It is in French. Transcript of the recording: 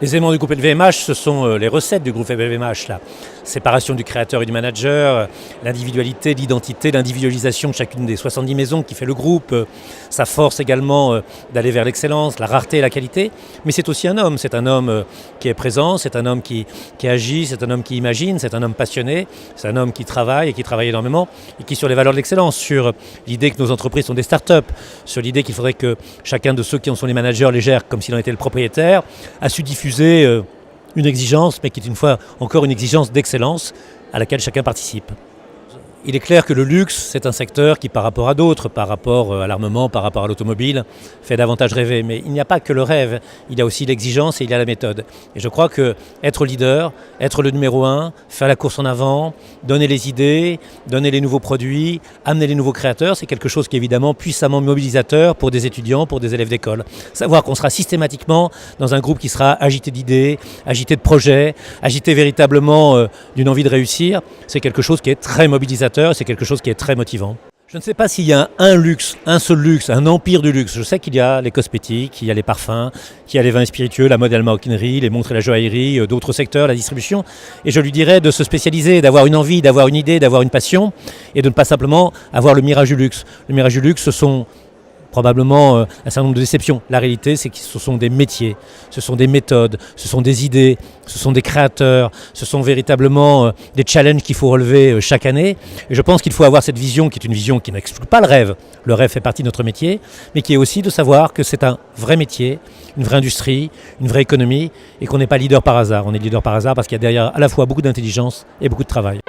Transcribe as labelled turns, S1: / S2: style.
S1: Les éléments du groupe LVMH, ce sont les recettes du groupe LVMH. La séparation du créateur et du manager, l'individualité, l'identité, l'individualisation de chacune des 70 maisons qui fait le groupe, sa force également d'aller vers l'excellence, la rareté et la qualité. Mais c'est aussi un homme qui est présent, c'est un homme qui agit, c'est un homme qui imagine, c'est un homme passionné, c'est un homme qui travaille et qui travaille énormément et qui sur les valeurs de l'excellence, sur l'idée que nos entreprises sont des start-up, sur l'idée qu'il faudrait que chacun de ceux qui en sont les managers les gèrent comme s'il en était le propriétaire, a su diffuser une exigence, mais qui est une fois encore une exigence d'excellence à laquelle chacun participe. Il est clair que le luxe, c'est un secteur qui, par rapport à d'autres, par rapport à l'armement, par rapport à l'automobile, fait davantage rêver. Mais il n'y a pas que le rêve, il y a aussi l'exigence et il y a la méthode. Et je crois que être leader, être le numéro un, faire la course en avant, donner les idées, donner les nouveaux produits, amener les nouveaux créateurs, c'est quelque chose qui est évidemment puissamment mobilisateur pour des étudiants, pour des élèves d'école. Savoir qu'on sera systématiquement dans un groupe qui sera agité d'idées, agité de projets, agité véritablement d'une envie de réussir, c'est quelque chose qui est très mobilisateur. C'est quelque chose qui est très motivant. Je ne sais pas s'il y a un seul luxe, un empire du luxe. Je sais qu'il y a les cosmétiques, il y a les parfums, qu'il y a les vins spiritueux, la mode et la maroquinerie, les montres et la joaillerie, d'autres secteurs, la distribution. Et je lui dirais de se spécialiser, d'avoir une envie, d'avoir une idée, d'avoir une passion et de ne pas simplement avoir le mirage du luxe. Le mirage du luxe, ce sont probablement un certain nombre de déceptions. La réalité, c'est que ce sont des métiers, ce sont des méthodes, ce sont des idées, ce sont des créateurs, ce sont véritablement des challenges qu'il faut relever chaque année. Et je pense qu'il faut avoir cette vision qui est une vision qui n'exclut pas le rêve. Le rêve fait partie de notre métier, mais qui est aussi de savoir que c'est un vrai métier, une vraie industrie, une vraie économie, et qu'on n'est pas leader par hasard. On est leader par hasard parce qu'il y a derrière à la fois beaucoup d'intelligence et beaucoup de travail.